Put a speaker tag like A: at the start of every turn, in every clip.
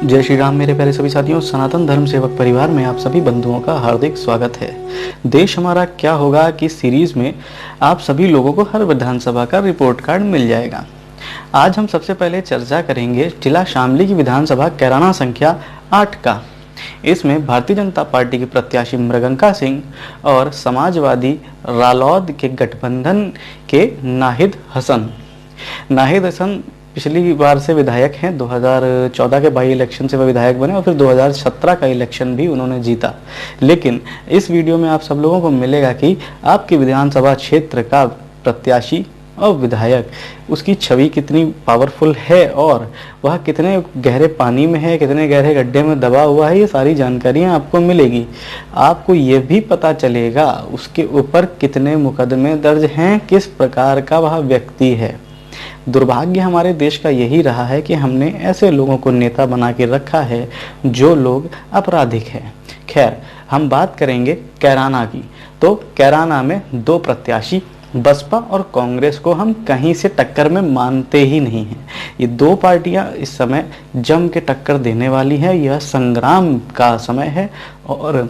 A: जय श्री राम मेरे प्यारे सभी साथियों। सनातन धर्म सेवक परिवार में आप सभी बंधुओं का हार्दिक स्वागत है। देश हमारा क्या होगा कि सीरीज में आप सभी लोगों को हर विधानसभा का रिपोर्ट कार्ड मिल जाएगा। आज हम सबसे पहले चर्चा करेंगे जिला शामली की विधानसभा कैराना संख्या 8 का। इसमें भारतीय जनता पार्टी के प्रत्याशी मृगंका सिंह और समाजवादी रालोद के गठबंधन के नाहिद हसन पिछली बार से विधायक हैं। 2014 के बाई इलेक्शन से वह विधायक बने और फिर 2017 का इलेक्शन भी उन्होंने जीता। लेकिन इस वीडियो में आप सब लोगों को मिलेगा कि आपके विधानसभा क्षेत्र का प्रत्याशी और विधायक, उसकी छवि कितनी पावरफुल है और वह कितने गहरे पानी में है, कितने गहरे गड्ढे में दबा हुआ है। ये सारी जानकारियाँ आपको मिलेगी। आपको ये भी पता चलेगा उसके ऊपर कितने मुकदमे दर्ज हैं, किस प्रकार का वह व्यक्ति है। दुर्भाग्य हमारे देश का यही रहा है कि हमने ऐसे लोगों को नेता बना के रखा है जो लोग आपराधिक हैं। खैर, हम बात करेंगे कैराना की। तो कैराना में दो प्रत्याशी, बसपा और कांग्रेस को हम कहीं से टक्कर में मानते ही नहीं हैं। ये दो पार्टियां इस समय जम के टक्कर देने वाली हैं। यह संग्राम का समय है और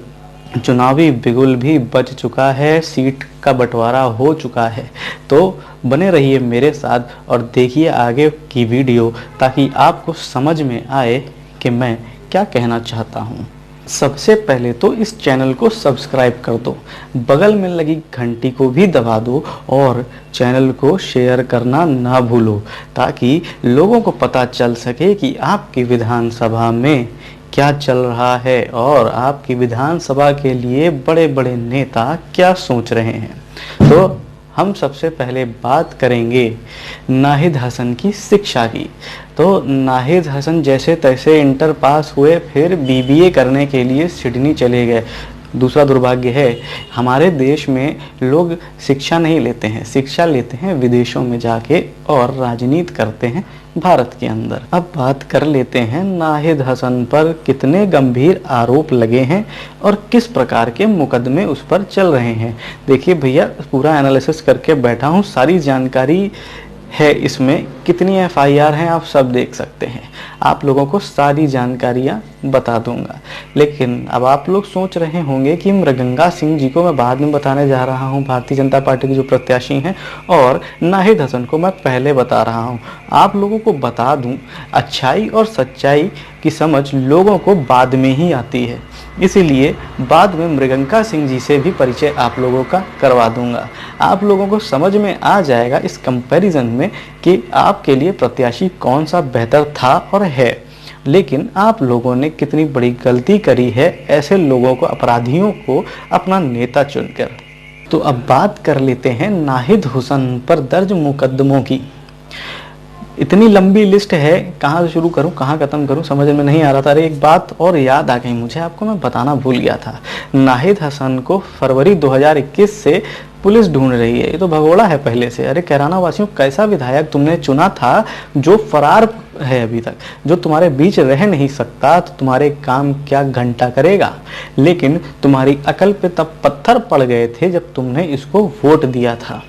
A: चुनावी बिगुल भी बज चुका है, सीट का बंटवारा हो चुका है। तो बने रहिए मेरे साथ और देखिए आगे की वीडियो, ताकि आपको समझ में आए कि मैं क्या कहना चाहता हूँ। सबसे पहले तो इस चैनल को सब्सक्राइब कर दो, बगल में लगी घंटी को भी दबा दो और चैनल को शेयर करना ना भूलो, ताकि लोगों को पता चल सके कि आपकी विधानसभा में क्या चल रहा है और आपकी विधानसभा के लिए बड़े बड़े नेता क्या सोच रहे हैं। तो हम सबसे पहले बात करेंगे नाहिद हसन की शिक्षा की। तो नाहिद हसन जैसे तैसे इंटर पास हुए, फिर बीबीए करने के लिए सिडनी चले गए। दूसरा दुर्भाग्य है, हमारे देश में लोग शिक्षा नहीं लेते हैं, शिक्षा लेते हैं विदेशों में जाके और राजनीति करते हैं भारत के अंदर। अब बात कर लेते हैं नाहिद हसन पर कितने गंभीर आरोप लगे हैं और किस प्रकार के मुकदमे उस पर चल रहे हैं। देखिए भैया, पूरा एनालिसिस करके बैठा हूँ, सारी जानकारी है इसमें। कितनी एफआईआर हैं आप सब देख सकते हैं। आप लोगों को सारी जानकारियां बता दूंगा। लेकिन अब आप लोग सोच रहे होंगे कि मृगंका सिंह जी को मैं बाद में बताने जा रहा हूं, भारतीय जनता पार्टी के जो प्रत्याशी हैं, और नाहिद हसन को मैं पहले बता रहा हूं। आप लोगों को बता दूं, अच्छाई और सच्चाई की समझ लोगों को बाद में ही आती है, इसीलिए बाद में मृगंका सिंह जी से भी परिचय आप लोगों का करवा दूंगा। आप लोगों को समझ में आ जाएगा इस कंपैरिजन में कि आपके लिए प्रत्याशी कौन सा बेहतर था और है। लेकिन आप लोगों ने कितनी बड़ी गलती करी है ऐसे लोगों को, अपराधियों को अपना नेता चुनकर। तो अब बात कर लेते हैं नाहिद हुसैन पर दर्ज मुकदमों की। इतनी लंबी लिस्ट है, कहाँ से शुरू करूँ कहाँ ख़त्म करूँ समझ में नहीं आ रहा था। अरे एक बात और याद आ गई मुझे, आपको मैं बताना भूल गया था। नाहिद हसन को फरवरी 2021 से पुलिस ढूंढ रही है। ये तो भगोड़ा है पहले से। अरे कैराना वासियों, कैसा विधायक तुमने चुना था जो फरार है अभी तक, जो तुम्हारे बीच रह नहीं सकता, तो तुम्हारे काम क्या घंटा करेगा। लेकिन तुम्हारी अकल पे तब पत्थर पड़ गए थे जब तुमने इसको वोट दिया था।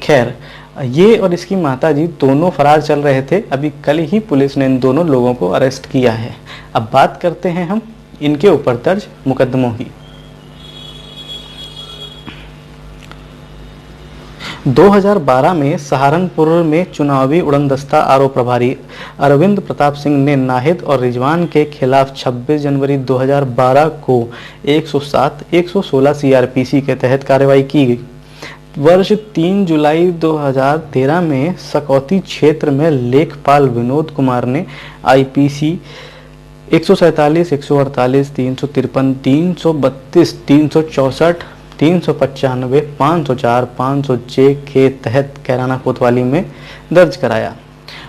A: खैर, ये और इसकी माताजी दोनों फरार चल रहे थे। अभी कल ही पुलिस ने इन दोनों लोगों को अरेस्ट किया है। अब बात करते हैं हम इनके ऊपर दर्ज मुकदमों की। 2012 में सहारनपुर में चुनावी उड़नदस्ता आरोप प्रभारी अरविंद प्रताप सिंह ने नाहिद और रिजवान के खिलाफ 26 जनवरी 2012 को 107, 116 सीआरपीसी के तहत कार्रवाई की गई। वर्ष 3 जुलाई 2013 में सकौती क्षेत्र में लेखपाल विनोद कुमार ने आईपीसी 147, 148, 353, 332, 364, 395, 504, 506 के तहत कैराना कोतवाली में दर्ज कराया।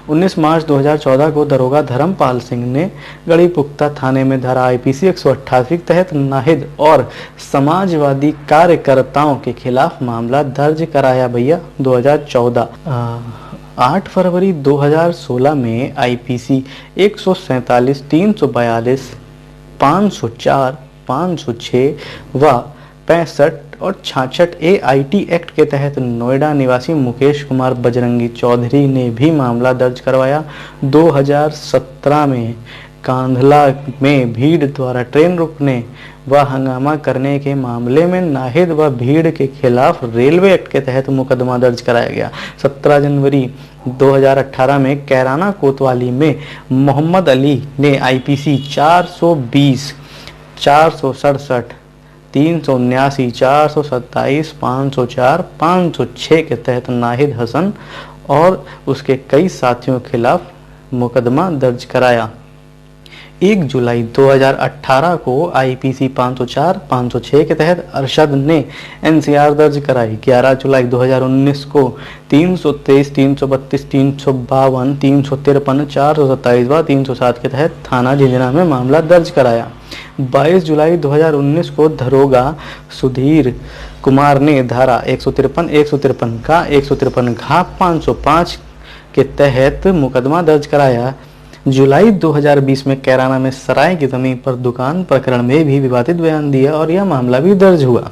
A: 19 मार्च 2014 को दरोगा धर्मपाल सिंह ने गढ़ी पुख्ता थाने में धारा आईपीसी 188 के तहत नाहिद और समाजवादी कार्यकर्ताओं के खिलाफ मामला दर्ज कराया। भैया 2014 8 फरवरी 2016 में आईपीसी 147, 342, 504, 506 व 65 और 66 AIT एक्ट के तहत नोएडा निवासी मुकेश कुमार बजरंगी चौधरी ने भी मामला दर्ज करवाया। 2017 में कांधला में भीड़ द्वारा ट्रेन रोकने व हंगामा करने के मामले में नाहिद व भीड़ के खिलाफ रेलवे एक्ट के तहत मुकदमा दर्ज कराया गया। 17 जनवरी 2018 में कैराना कोतवाली में मोहम्मद अली ने आईपीसी 420, 467, 379, 427, 504, 506 के तहत नाहिद हसन और उसके कई साथियों के खिलाफ मुकदमा दर्ज कराया। 1 जुलाई 2018 को आईपीसी 504, 506 के तहत अरशद ने एनसीआर दर्ज कराई। 11 जुलाई 2019 को 323, 332, 352, 353, 427 व 307 के तहत थाना झिंझना में मामला दर्ज कराया। 22 जुलाई 2019 को दरोगा सुधीर कुमार ने धारा 153, 153 का 153 घा 505 के तहत मुकदमा दर्ज कराया। जुलाई 2020 में कैराना में सराय की जमीन पर दुकान प्रकरण में भी विवादित बयान दिया और यह मामला भी दर्ज हुआ।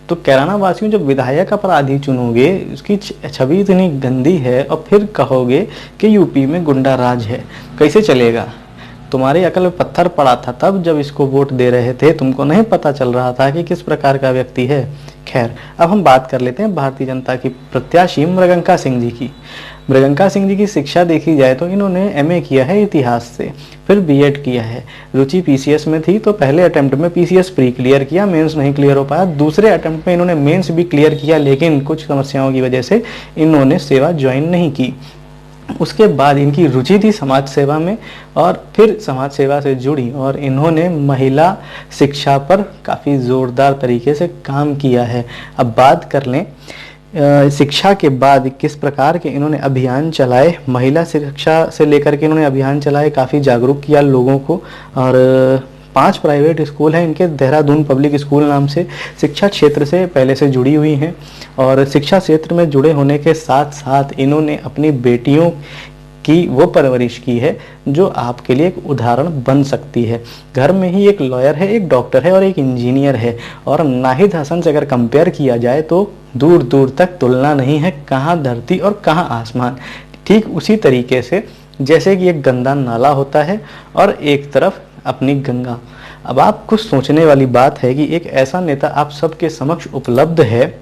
A: तो कैराना वासियों, जब विधायक अपराधी चुनोगे, उसकी छवि इतनी गंदी है और फिर कहोगे कि यूपी में गुंडा राज है, कैसे चलेगा? तुम्हारी अकल में पत्थर पड़ा था तब जब इसको वोट दे रहे थे, तुमको नहीं पता चल रहा था कि किस प्रकार का व्यक्ति है। खैर, अब हम बात कर लेते हैं भारतीय जनता की प्रत्याशी मृगंका सिंह जी की। मृगंका सिंह जी की शिक्षा देखी जाए तो इन्होंने एमए किया है इतिहास से, फिर बीएड किया है। रुचि पीसीएस में थी तो पहले अटेम्प्ट में पीसीएस प्री क्लियर किया, मेंस नहीं क्लियर हो पाया। दूसरे अटेम्प्ट में इन्होंने मेंस भी क्लियर किया, लेकिन कुछ समस्याओं की वजह से इन्होंने सेवा ज्वाइन नहीं की। उसके बाद इनकी रुचि थी समाज सेवा में और फिर समाज सेवा से जुड़ी और इन्होंने महिला शिक्षा पर काफ़ी ज़ोरदार तरीके से काम किया है। अब बात कर लें शिक्षा के बाद किस प्रकार के इन्होंने अभियान चलाए। महिला शिक्षा से लेकर के इन्होंने अभियान चलाए, काफ़ी जागरूक किया लोगों को। और 5 प्राइवेट स्कूल हैं इनके, देहरादून पब्लिक स्कूल नाम से। शिक्षा क्षेत्र से पहले से जुड़ी हुई हैं और शिक्षा क्षेत्र में जुड़े होने के साथ साथ इन्होंने अपनी बेटियों की वो परवरिश की है जो आपके लिए एक उदाहरण बन सकती है। घर में ही एक लॉयर है, एक डॉक्टर है और एक इंजीनियर है। और नाहिद हसन से अगर कंपेयर किया जाए तो दूर दूर तक तुलना नहीं है, कहाँ धरती और कहाँ आसमान। ठीक उसी तरीके से जैसे कि एक गंदा नाला होता है और एक तरफ अपनी गंगा। अब आपको सोचने वाली बात है कि एक ऐसा नेता आप सबके समक्ष उपलब्ध है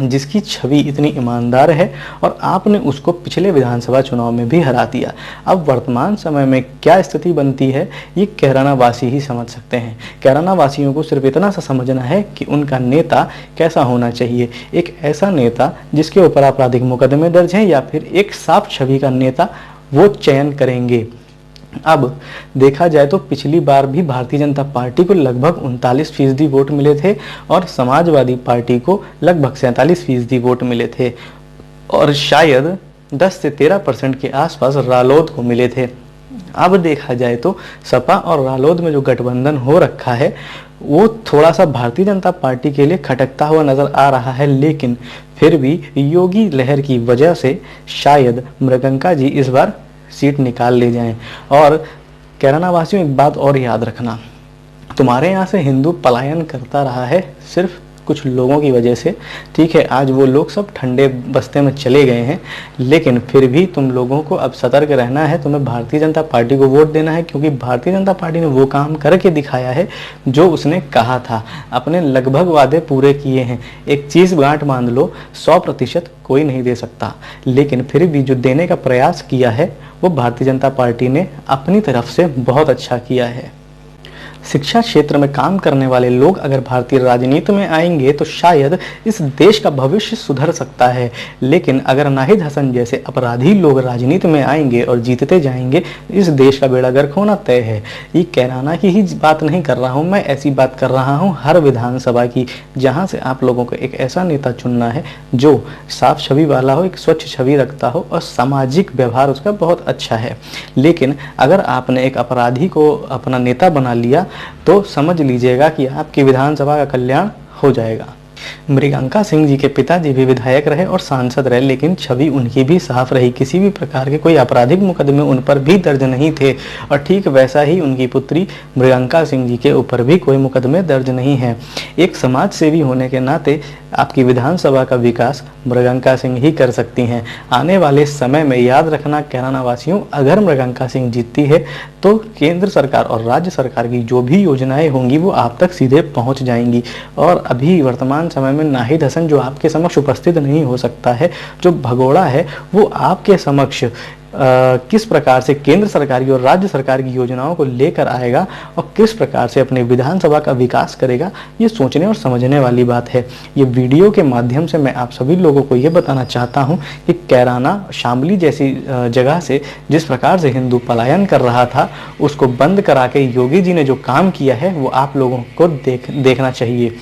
A: जिसकी छवि इतनी ईमानदार है और आपने उसको पिछले विधानसभा चुनाव में भी हरा दिया। अब वर्तमान समय में क्या स्थिति बनती है ये कैराना वासी ही समझ सकते हैं। कैराना वासियों को सिर्फ इतना सा समझना है कि उनका नेता कैसा होना चाहिए, एक ऐसा नेता जिसके ऊपर आपराधिक मुकदमे दर्ज हैं या फिर एक साफ छवि का नेता वो चयन करेंगे। अब देखा जाए तो पिछली बार भी भारतीय जनता पार्टी को लगभग 39% वोट मिले थे और समाजवादी पार्टी को लगभग 47% वोट मिले थे और शायद 10 से 13% के आसपास रालोद को मिले थे। अब देखा जाए तो सपा और रालोद में जो गठबंधन हो रखा है वो थोड़ा सा भारतीय जनता पार्टी के लिए खटकता हुआ नजर आ रहा है, लेकिन फिर भी योगी लहर की वजह से शायद मृगंका जी इस बार सीट निकाल ले जाएं। और कैराना वासियों एक बात और याद रखना, तुम्हारे यहाँ से हिंदू पलायन करता रहा है सिर्फ कुछ लोगों की वजह से। ठीक है, आज वो लोग सब ठंडे बस्ते में चले गए हैं, लेकिन फिर भी तुम लोगों को अब सतर्क रहना है। तुम्हें भारतीय जनता पार्टी को वोट देना है क्योंकि भारतीय जनता पार्टी ने वो काम करके दिखाया है जो उसने कहा था, अपने लगभग वादे पूरे किए हैं। एक चीज़ गांठ बांध लो, 100% कोई नहीं दे सकता, लेकिन फिर भी जो देने का प्रयास किया है वो भारतीय जनता पार्टी ने अपनी तरफ से बहुत अच्छा किया है। शिक्षा क्षेत्र में काम करने वाले लोग अगर भारतीय राजनीति में आएंगे तो शायद इस देश का भविष्य सुधर सकता है, लेकिन अगर नाहिद हसन जैसे अपराधी लोग राजनीति में आएंगे और जीतते जाएंगे इस देश का बेड़ा गर्क होना तय है। ये कैराना की ही बात नहीं कर रहा हूँ मैं, ऐसी बात कर रहा हूँ हर विधानसभा की, जहाँ से आप लोगों को एक ऐसा नेता चुनना है जो साफ छवि वाला हो, एक स्वच्छ छवि रखता हो और सामाजिक व्यवहार उसका बहुत अच्छा है। लेकिन अगर आपने एक अपराधी को अपना नेता बना लिया तो समझ लीजिएगा कि आपकी विधानसभा का कल्याण हो जाएगा। मृगांका सिंह जी के पिताजी भी विधायक रहे और सांसद रहे, लेकिन छवि उनकी भी साफ रही। किसी भी प्रकार के कोई आपराधिक मुकदमे उन पर भी दर्ज नहीं थे और ठीक वैसा ही उनकी पुत्री मृगांका सिंह जी के ऊपर भी कोई मुकदमे दर्ज नहीं है। एक समाज सेवी होने के नाते आपकी विधानसभा का विकास मृगांका सिंह ही कर सकती हैं। आने वाले समय में याद रखना कैराना वासियों, अगर मृगांका सिंह जीतती है तो केंद्र सरकार और राज्य सरकार की जो भी योजनाएं होंगी वो आप तक सीधे पहुंच जाएंगी। और अभी वर्तमान समय में नाहिद हसन जो आपके समक्ष उपस्थित नहीं हो सकता है, जो भगोड़ा है, वो आपके समक्ष किस प्रकार से केंद्र सरकार की और राज्य सरकार की योजनाओं को लेकर आएगा और किस प्रकार से अपने विधानसभा का विकास करेगा, ये सोचने और समझने वाली बात है। ये वीडियो के माध्यम से मैं आप सभी लोगों को ये बताना चाहता हूँ कि कैराना, शामली जैसी जगह से जिस प्रकार से हिंदू पलायन कर रहा था, उसको बंद करा के योगी जी ने जो काम किया है वो आप लोगों को देखना चाहिए।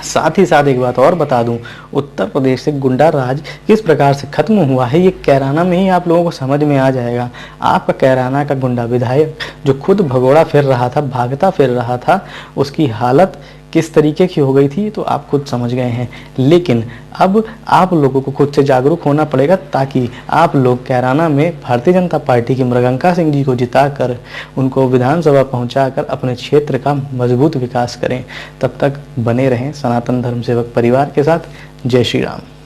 A: साथ ही साथ एक बात और बता दूं, उत्तर प्रदेश से गुंडा राज किस प्रकार से खत्म हुआ है ये कैराना में ही आप लोगों को समझ में आ जाएगा। आपका कैराना का गुंडा विधायक जो खुद भगोड़ा फिर रहा था, भागता फिर रहा था, उसकी हालत किस तरीके की हो गई थी तो आप खुद समझ गए हैं। लेकिन अब आप लोगों को खुद से जागरूक होना पड़ेगा ताकि आप लोग कैराना में भारतीय जनता पार्टी की मृगांका सिंह जी को जिताकर उनको विधानसभा पहुंचाकर अपने क्षेत्र का मजबूत विकास करें। तब तक बने रहें सनातन धर्म सेवक परिवार के साथ। जय श्री राम।